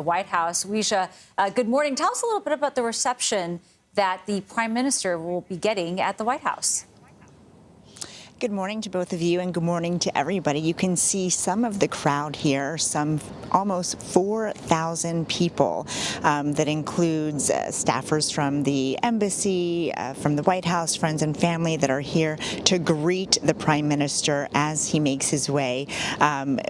White House. Weisha, good morning. Tell us a little bit about the reception that the Prime Minister will be getting at the White House. Good morning to both of you, and good morning to everybody. You can see some of the crowd here, some almost 4,000 people. That includes staffers from the embassy, from the White House, friends and family that are here to greet the Prime Minister as he makes his way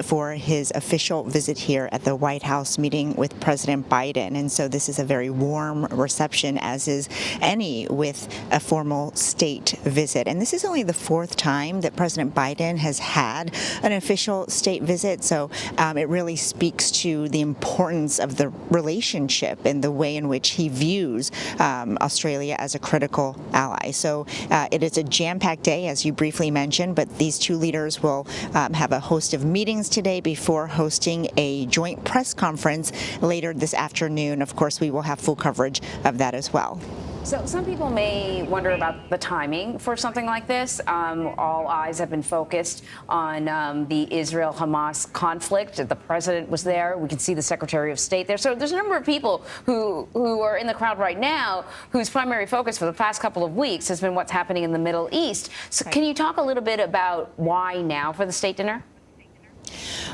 for his official visit here at the White House, meeting with President Biden. And so this is a very warm reception, as is any with a formal state visit. And this is only the fourth time that President Biden has had an official state visit. So it really speaks to the importance of the relationship and the way in which he views Australia as a critical ally. So it is a jam-packed day, as you briefly mentioned, but these two leaders will have a host of meetings today before hosting a joint press conference later this afternoon. Of course, we will have full coverage of that as well. So some people may wonder about the timing for something like this. All eyes have been focused on the Israel-Hamas conflict. The president was there. We can see the Secretary of State there. So there's a number of people who are in the crowd right now whose primary focus for the past couple of weeks has been what's happening in the Middle East. So Can you talk a little bit about why now for the state dinner?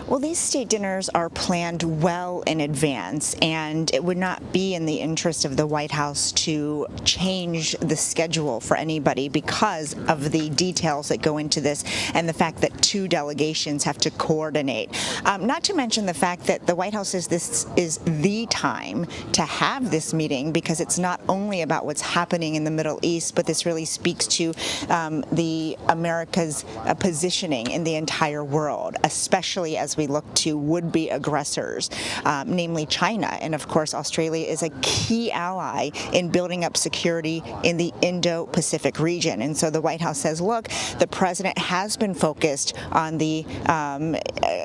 Well, these state dinners are planned well in advance, and it would not be in the interest of the White House to change the schedule for anybody because of the details that go into this and the fact that two delegations have to coordinate. Not to mention the fact that the White House says this is the time to have this meeting because it's not only about what's happening in the Middle East, but this really speaks to the America's positioning in the entire world, especially as we look to would-be aggressors, namely China. And of course, Australia is a key ally in building up security in the Indo-Pacific region. And so the White House says, look, the president has been focused on the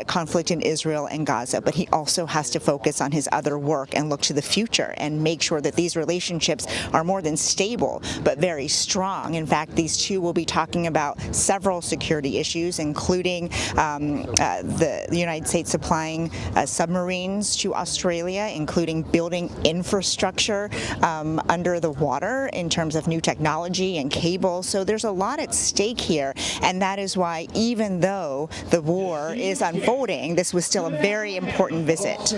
conflict in Israel and Gaza, but he also has to focus on his other work and look to the future and make sure that these relationships are more than stable, but very strong. In fact, these two will be talking about several security issues, including the United States supplying submarines to Australia, including building infrastructure under the water in terms of new technology and cable. So there's a lot at stake here, and that is why, even though the war is unfolding, this was still a very important visit.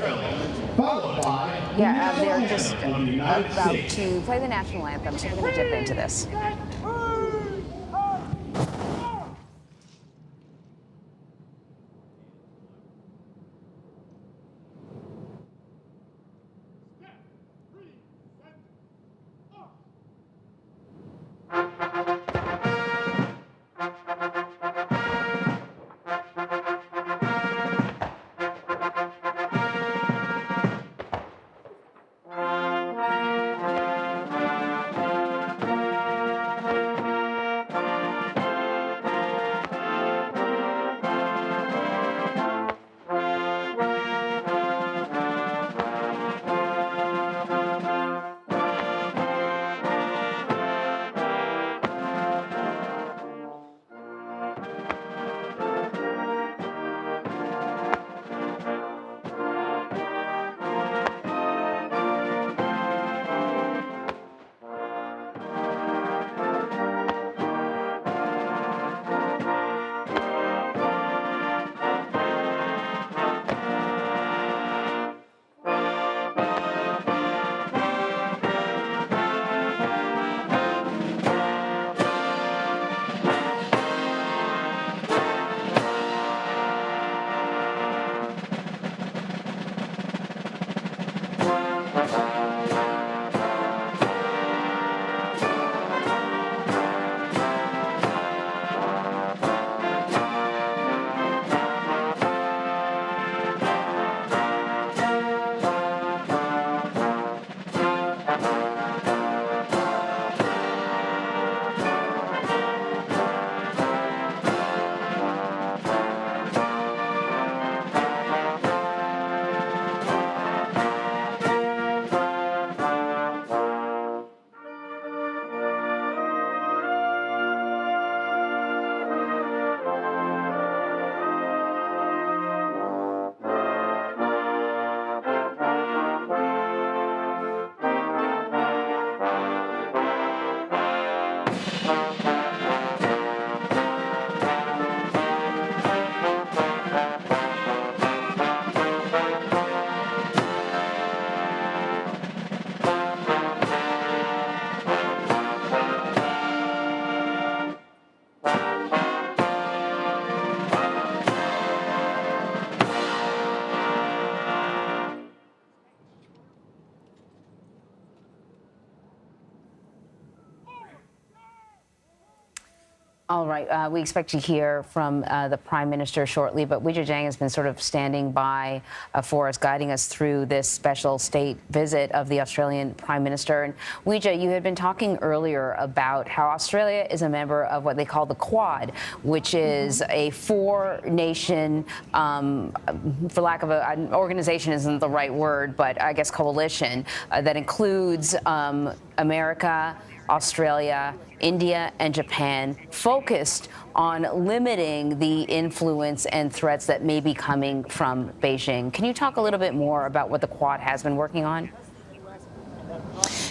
Yeah, they're just about to play the national anthem, so we're going to dip into this. All right. We expect to hear from the Prime Minister shortly, but Weijia Jiang has been sort of standing by for us, guiding us through this special state visit of the Australian Prime Minister. And Weijia, you had been talking earlier about how Australia is a member of what they call the Quad, which is a four-nation, for lack of an organization isn't the right word, but I guess coalition that includes America, Australia, India, and Japan, focused on limiting the influence and threats that may be coming from Beijing. Can you talk a little bit more about what the Quad has been working on?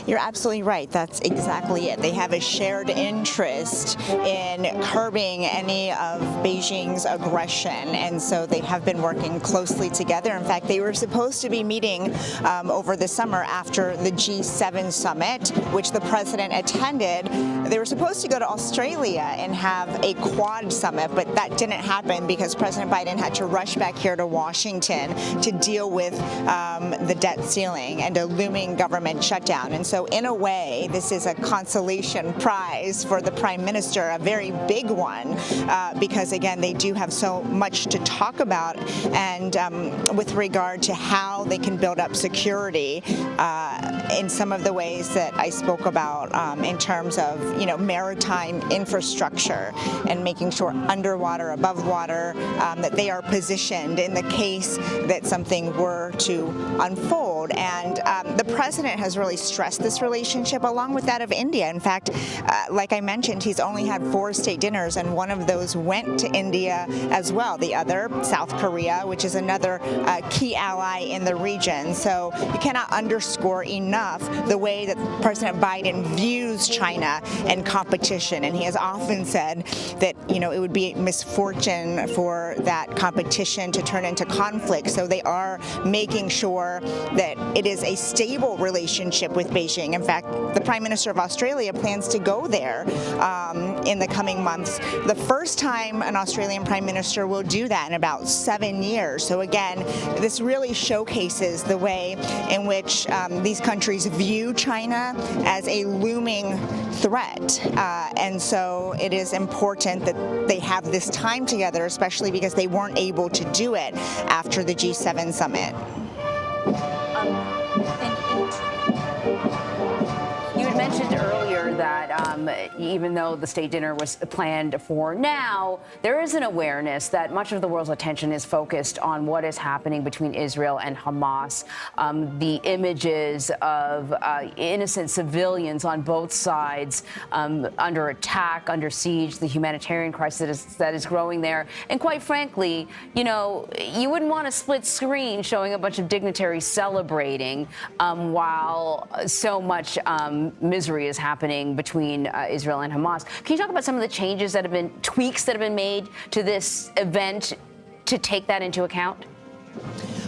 You're absolutely right. That's exactly it. They have a shared interest in curbing any of Beijing's aggression, and so they have been working closely together. In fact, they were supposed to be meeting over the summer after the G7 summit, which the president attended. They were supposed to go to Australia and have a Quad summit, but that didn't happen because President Biden had to rush back here to Washington to deal with the debt ceiling and a looming government shutdown. And so in a way, this is a consolation prize for the Prime Minister, a very big one, because again, they do have so much to talk about, and with regard to how they can build up security in some of the ways that I spoke about in terms of, maritime infrastructure and making sure underwater, above water, that they are positioned in the case that something were to unfold. And the president has really stressed this relationship along with that of India. In fact, like I mentioned, he's only had 4 state dinners, and one of those went to India as well. The other, South Korea, which is another key ally in the region. So you cannot underscore enough the way that President Biden views China and competition. And he has often said that, it would be misfortune for that competition to turn into conflict. So they are making sure that it is a stable relationship with Beijing. In fact, the Prime Minister of Australia plans to go there in the coming months. The first time an Australian Prime Minister will do that in about 7 years. So again, this really showcases the way in which these countries view China as a looming threat. And so it is important that they have this time together, especially because they weren't able to do it after the G7 summit. You had mentioned earlier that even though the state dinner was planned for now, there is an awareness that much of the world's attention is focused on what is happening between Israel and Hamas. The images of innocent civilians on both sides under attack, under siege, the humanitarian crisis that is growing there. And quite frankly, you wouldn't want a split screen showing a bunch of dignitaries celebrating while so much misery is happening between Israel and Hamas. Can you talk about some of the changes that have been, tweaks that have been made to this event to take that into account?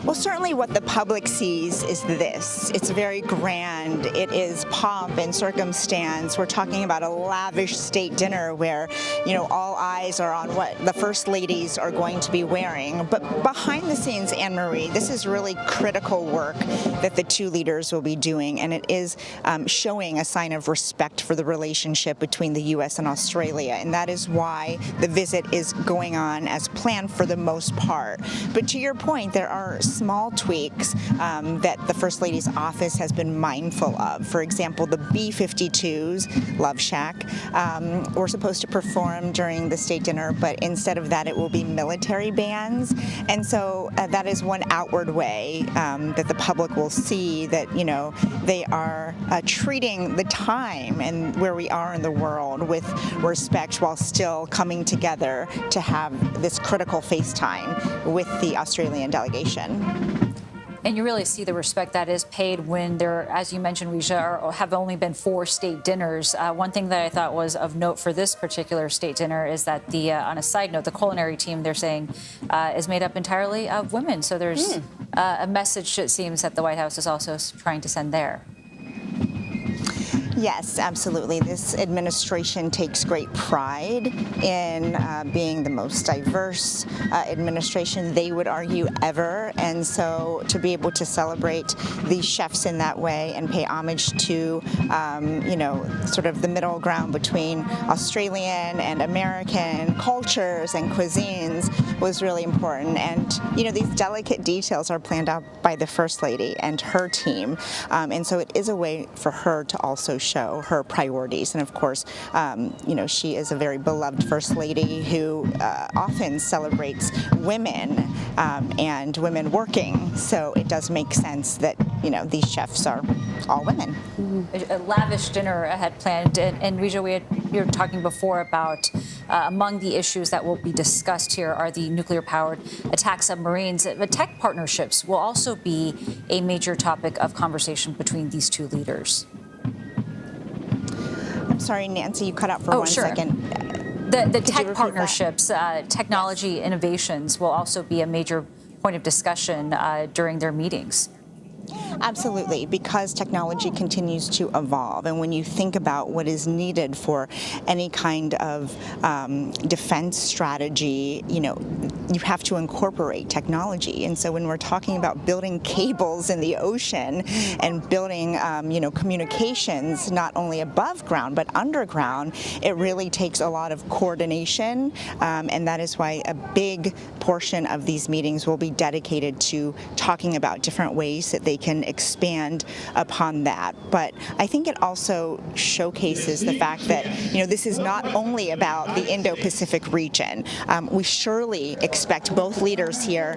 Well, certainly what the public sees is this. It's very grand. It is pomp and circumstance. We're talking about a lavish state dinner where, all eyes are on what the first ladies are going to be wearing. But behind the scenes, Anne-Marie, this is really critical work that the two leaders will be doing, and it is showing a sign of respect for the relationship between the U.S. and Australia, and that is why the visit is going on as planned for the most part. But to your point, there are small tweaks that the First Lady's office has been mindful of. For example, the B-52s, Love Shack, were supposed to perform during the state dinner, but instead of that, it will be military bands. And so that is one outward way that the public will see that, they are treating the time and where we are in the world with respect while still coming together to have this critical FaceTime with the Australian delegation. And you really see the respect that is paid when there, as you mentioned, Weijia, have only been 4 state dinners. One thing that I thought was of note for this particular state dinner is that on a side note, the culinary team, they're saying, is made up entirely of women. So there's a message, it seems, that the White House is also trying to send there. Yes, absolutely. This administration takes great pride in being the most diverse administration, they would argue, ever. And so to be able to celebrate these chefs in that way and pay homage to, sort of the middle ground between Australian and American cultures and cuisines was really important. And, these delicate details are planned out by the First Lady and her team. And so it is a way for her to also show her priorities. And of course, she is a very beloved First Lady who often celebrates women and women working. So it does make sense that, these chefs are all women. A lavish dinner had planned. And Rija, you were talking before about among the issues that will be discussed here are the nuclear-powered attack submarines. But tech partnerships will also be a major topic of conversation between these two leaders. I'm sorry, Nancy, you cut out for 1 second. The tech partnerships, technology innovations will also be a major point of discussion during their meetings. Absolutely, because technology continues to evolve. And when you think about what is needed for any kind of defense strategy, you have to incorporate technology. And so when we're talking about building cables in the ocean and building, communications not only above ground but underground, it really takes a lot of coordination. And that is why a big portion of these meetings will be dedicated to talking about different ways that they can expand upon that. But I think it also showcases the fact that, this is not only about the Indo-Pacific region. We surely expect both leaders here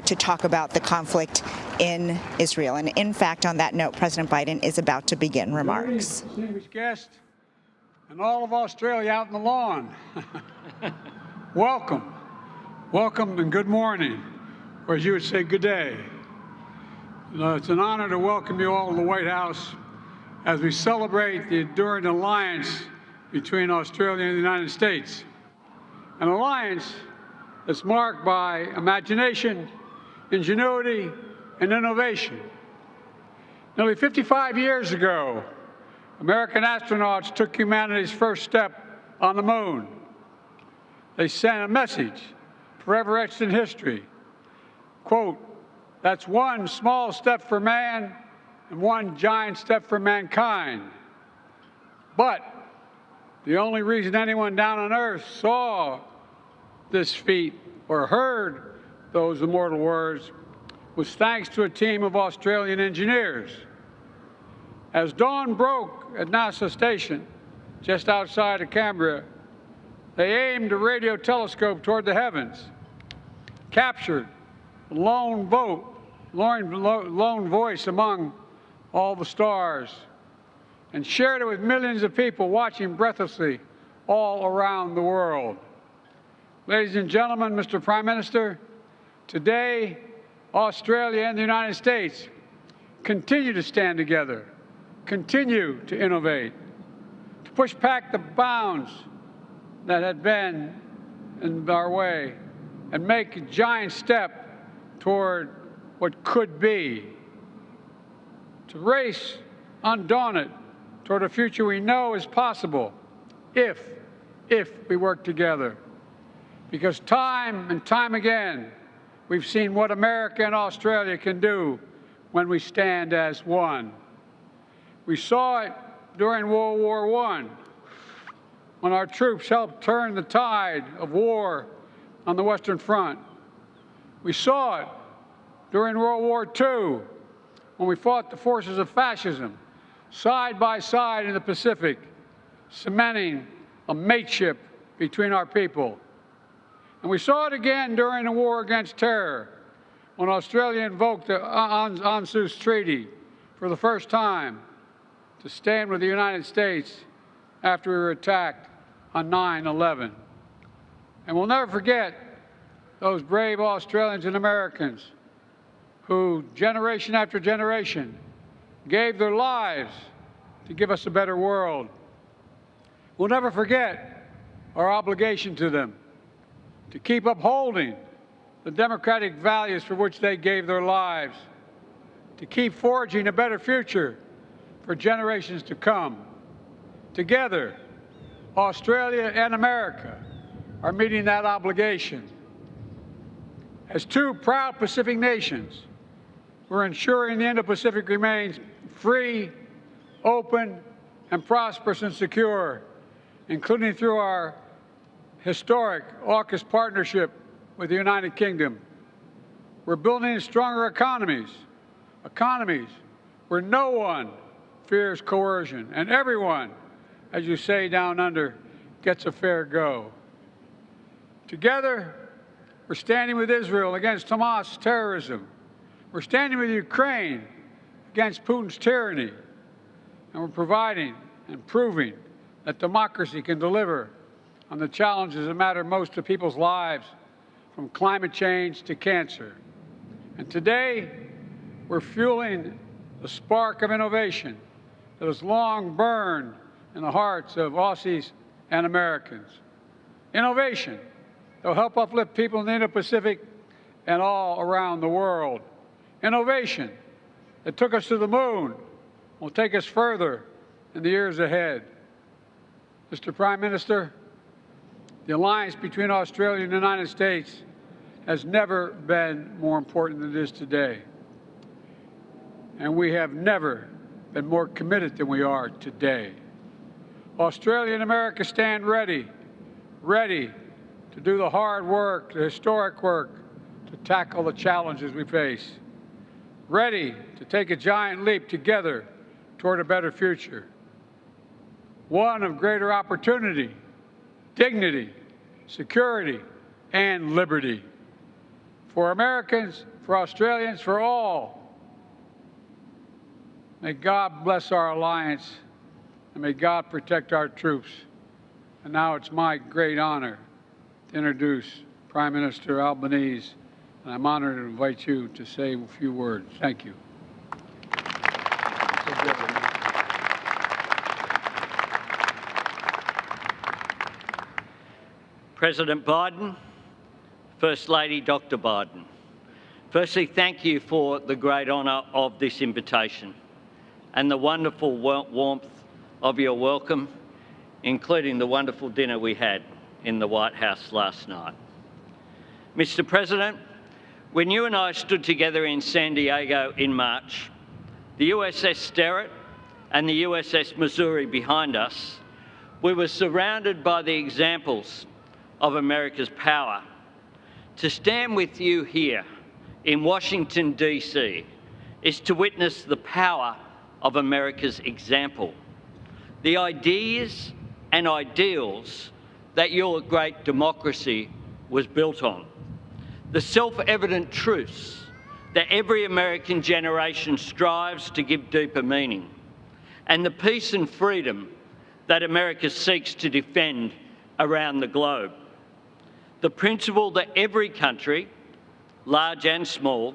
to talk about the conflict in Israel. And in fact, on that note, President Biden is about to begin remarks. Distinguished guest and all of Australia out in the lawn. Welcome. Welcome and good morning, or as you would say, good day. It's an honor to welcome you all to the White House as we celebrate the enduring alliance between Australia and the United States. An alliance that's marked by imagination, ingenuity, and innovation. Nearly 55 years ago, American astronauts took humanity's first step on the moon. They sent a message forever etched in history. Quote, "That's one small step for man and one giant step for mankind." But the only reason anyone down on Earth saw this feat or heard those immortal words was thanks to a team of Australian engineers. As dawn broke at NASA Station, just outside of Canberra, they aimed a radio telescope toward the heavens, captured the lone voice among all the stars, and shared it with millions of people watching breathlessly all around the world. Ladies and gentlemen, Mr. Prime Minister, today, Australia and the United States continue to stand together, continue to innovate, to push back the bounds that had been in our way, and make a giant step toward what could be, to race undaunted toward a future we know is possible if we work together. Because time and time again, we've seen what America and Australia can do when we stand as one. We saw it during World War I, when our troops helped turn the tide of war on the Western Front. We saw it during World War II, when we fought the forces of fascism side by side in the Pacific, cementing a mateship between our people. And we saw it again during the war against terror, when Australia invoked the Anthems Treaty for the first time to stand with the United States after we were attacked on 9/11. And we'll never forget those brave Australians and Americans who, generation after generation, gave their lives to give us a better world. We'll never forget our obligation to them to keep upholding the democratic values for which they gave their lives, to keep forging a better future for generations to come. Together, Australia and America are meeting that obligation. As two proud Pacific nations, we're ensuring the Indo-Pacific remains free, open, and prosperous and secure, including through our historic AUKUS partnership with the United Kingdom. We're building stronger economies where no one fears coercion and everyone, as you say down under, gets a fair go. Together, we're standing with Israel against Hamas terrorism. We're standing with Ukraine against Putin's tyranny. And we're providing and proving that democracy can deliver on the challenges that matter most to people's lives, from climate change to cancer. And today, we're fueling the spark of innovation that has long burned in the hearts of Aussies and Americans. Innovation that will help uplift people in the Indo-Pacific and all around the world. Innovation that took us to the moon will take us further in the years ahead. Mr. Prime Minister, the alliance between Australia and the United States has never been more important than it is today. And we have never been more committed than we are today. Australia and America stand ready to do the hard work, the historic work, to tackle the challenges we face. Ready to take a giant leap together toward a better future. One of greater opportunity, dignity, security, and liberty. For Americans, for Australians, for all. May God bless our alliance, and may God protect our troops. And now it's my great honor to introduce Prime Minister Albanese, and I'm honored to invite you to say a few words. Thank you. President Biden, First Lady Dr. Biden, firstly, thank you for the great honour of this invitation and the wonderful warmth of your welcome, including the wonderful dinner we had in the White House last night. Mr. President, when you and I stood together in San Diego in March, the USS Sterett and the USS Missouri behind us, we were surrounded by the examples of America's power. To stand with you here in Washington, D.C. is to witness the power of America's example, the ideas and ideals that your great democracy was built on, the self-evident truths that every American generation strives to give deeper meaning, and the peace and freedom that America seeks to defend around the globe. The principle that every country, large and small,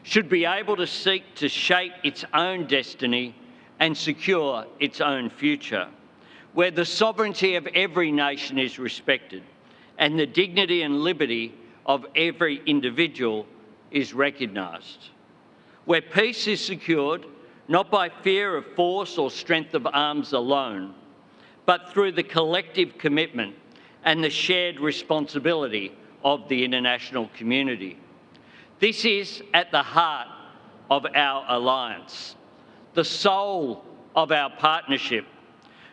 should be able to seek to shape its own destiny and secure its own future, where the sovereignty of every nation is respected and the dignity and liberty of every individual is recognised, where peace is secured not by fear of force or strength of arms alone, but through the collective commitment and the shared responsibility of the international community. This is at the heart of our alliance, the soul of our partnership,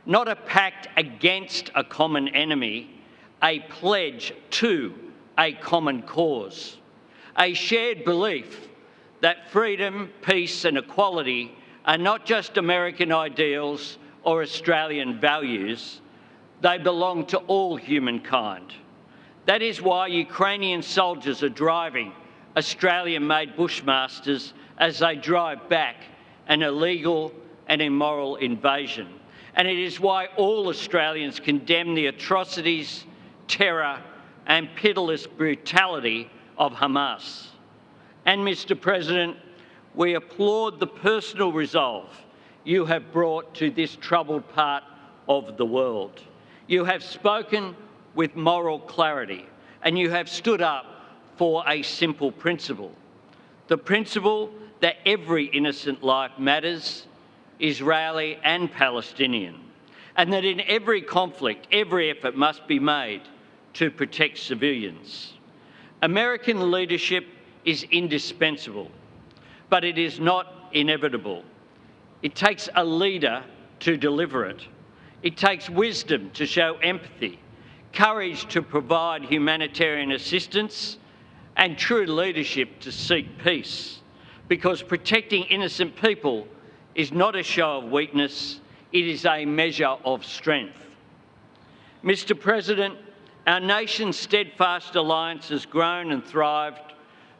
not a pact against a common enemy, a pledge to a common cause, a shared belief that freedom, peace and equality are not just American ideals or Australian values, they belong to all humankind. That is why Ukrainian soldiers are driving Australian-made Bushmasters as they drive back an illegal and immoral invasion. And it is why all Australians condemn the atrocities, terror and pitiless brutality of Hamas. And Mr. President, we applaud the personal resolve you have brought to this troubled part of the world. You have spoken with moral clarity and you have stood up for a simple principle, the principle that every innocent life matters, Israeli and Palestinian, and that in every conflict, every effort must be made to protect civilians. American leadership is indispensable, but it is not inevitable. It takes a leader to deliver it. It takes wisdom to show empathy, courage to provide humanitarian assistance, and true leadership to seek peace, because protecting innocent people is not a show of weakness, it is a measure of strength. Mr. President, our nation's steadfast alliance has grown and thrived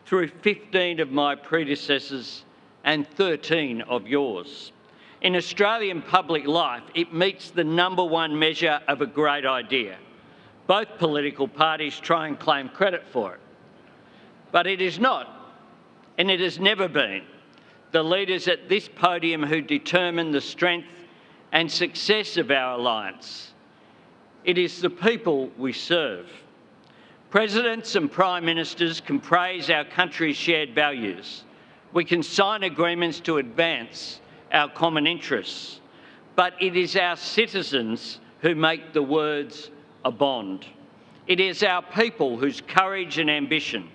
through 15 of my predecessors and 13 of yours. In Australian public life, it meets the #1 measure of a great idea. Both political parties try and claim credit for it. But it is not, and it has never been, the leaders at this podium who determine the strength and success of our alliance. It is the people we serve. Presidents and Prime Ministers can praise our country's shared values. We can sign agreements to advance our common interests. But it is our citizens who make the words a bond. It is our people whose courage and ambition,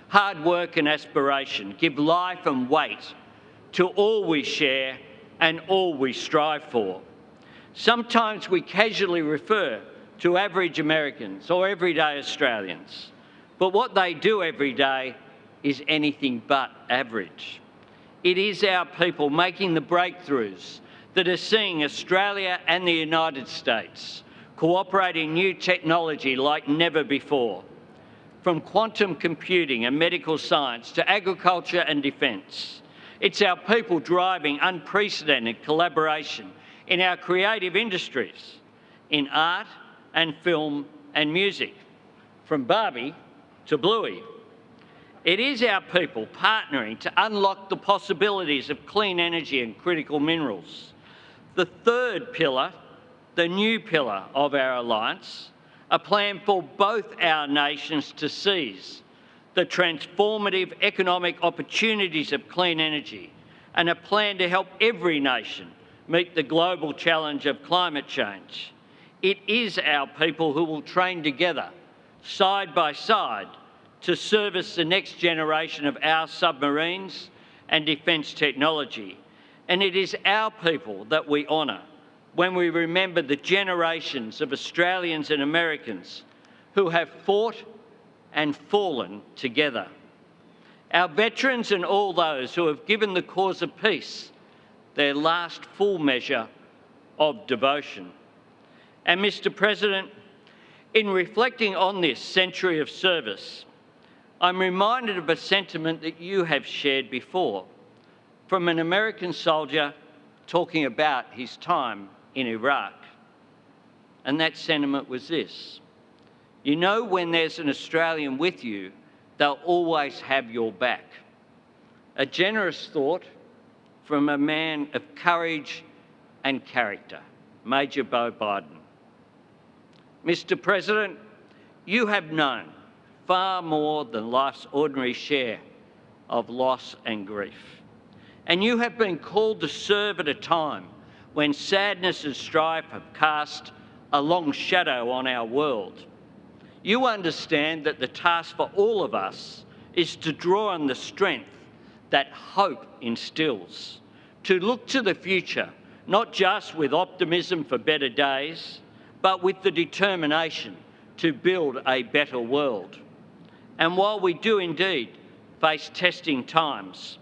hard work and aspiration give life and weight to all we share and all we strive for. Sometimes we casually refer to average Americans or everyday Australians, but what they do every day is anything but average. It is our people making the breakthroughs that are seeing Australia and the United States cooperate in new technology like never before, from quantum computing and medical science to agriculture and defence. It's our people driving unprecedented collaboration in our creative industries, in art and film and music, from Barbie to Bluey. It is our people partnering to unlock the possibilities of clean energy and critical minerals. The third pillar, the new pillar of our alliance, a plan for both our nations to seize the transformative economic opportunities of clean energy, and a plan to help every nation meet the global challenge of climate change. It is our people who will train together, side by side, to service the next generation of our submarines and defence technology. And it is our people that we honour when we remember the generations of Australians and Americans who have fought and fallen together. Our veterans and all those who have given the cause of peace their last full measure of devotion. And Mr. President, in reflecting on this century of service, I'm reminded of a sentiment that you have shared before from an American soldier talking about his time in Iraq. And that sentiment was this: you know, when there's an Australian with you, they'll always have your back. A generous thought from a man of courage and character, Major Beau Biden. Mr. President, you have known far more than life's ordinary share of loss and grief. And you have been called to serve at a time when sadness and strife have cast a long shadow on our world. You understand that the task for all of us is to draw on the strength that hope instills, to look to the future, not just with optimism for better days, but with the determination to build a better world. And while we do indeed face testing times,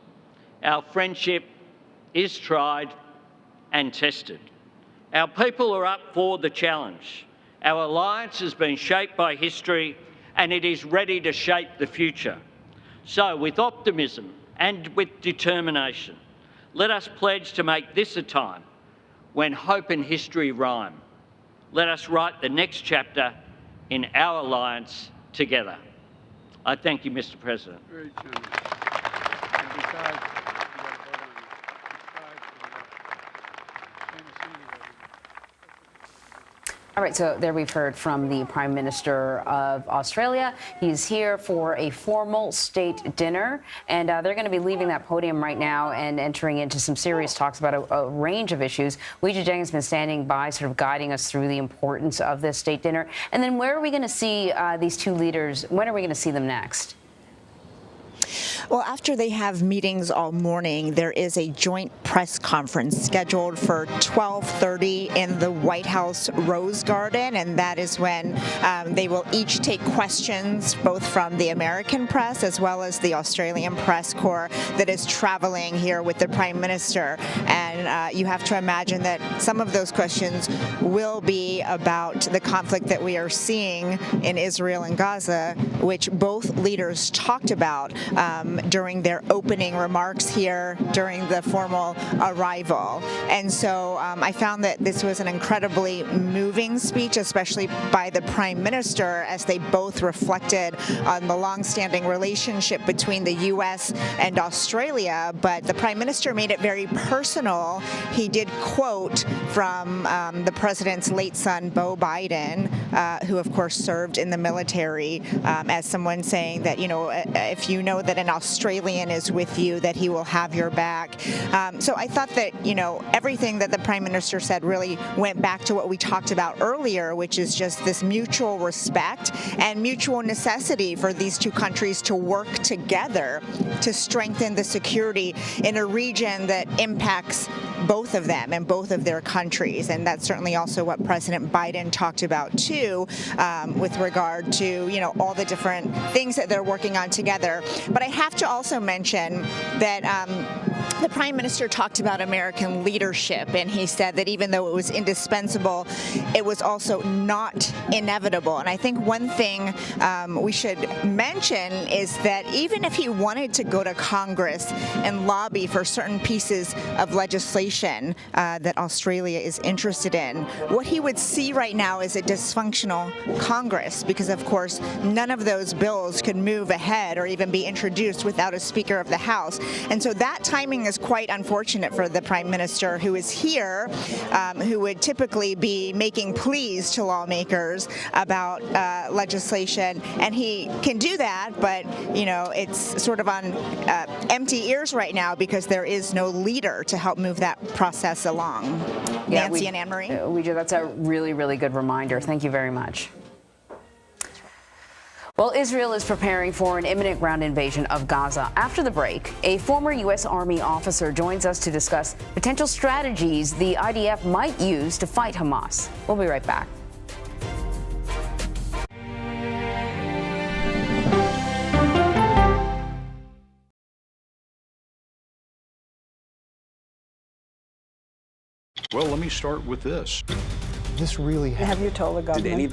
our friendship is tried and tested. Our people are up for the challenge. Our alliance has been shaped by history, and it is ready to shape the future. So, with optimism and with determination, let us pledge to make this a time when hope and history rhyme. Let us write the next chapter in our alliance together. I thank you, Mr. President. Very generous. And besides, All right, so there we've heard from the Prime Minister of Australia. He's here for a formal state dinner, and they're going to be leaving that podium right now and entering into some serious talks about a range of issues. Weijia Jiang has been standing by, sort of guiding us through the importance of this state dinner. And then where are we going to see these two leaders? When are we going to see them next? Well, after they have meetings all morning, there is a joint press conference scheduled for 12:30 in the White House Rose Garden, and that is when they will each take questions both from the American press as well as the Australian press corps that is traveling here with the Prime Minister. And you have to imagine that some of those questions will be about the conflict that we are seeing in Israel and Gaza, which both leaders talked about during their opening remarks here during the formal arrival. And so I found that this was an incredibly moving speech, especially by the Prime Minister, as they both reflected on the longstanding relationship between the U.S. and Australia. But the Prime Minister made it very personal. He did quote from the president's late son, Beau Biden, who, of course, served in the military, as someone saying that, you know, if you know that an Australian is with you, that he will have your back. So I thought that, you know, everything that the Prime Minister said really went back to what we talked about earlier, which is just this mutual respect and mutual necessity for these two countries to work together to strengthen the security in a region that impacts both of them and both of their countries. And that's certainly also what President Biden talked about, too, with regard to, you know, all the different things that they're working on together. But I have to also mention that the Prime Minister talked about American leadership, and he said that even though it was indispensable, it was also not inevitable. And I think one thing we should mention is that even if he wanted to go to Congress and lobby for certain pieces of legislation that Australia is interested in, what he would see right now is a dysfunctional Congress, because, of course, none of those bills could move ahead or even be introduced without a Speaker of the House. And so that timing is quite unfortunate for the Prime Minister, who is here, who would typically be making pleas to lawmakers about legislation. And he can do that, but, you know, it's sort of on empty ears right now because there is no leader to help move that process along. Yeah, Nancy and Anne-Marie? Weijia, that's a really, really good reminder. Thank you very much. Well, Israel is preparing for an imminent ground invasion of Gaza. After the break, a former U.S. Army officer joins us to discuss potential strategies the IDF might use to fight Hamas. We'll be right back. Well, let me start with this. This really happened. Have you told the government? Did any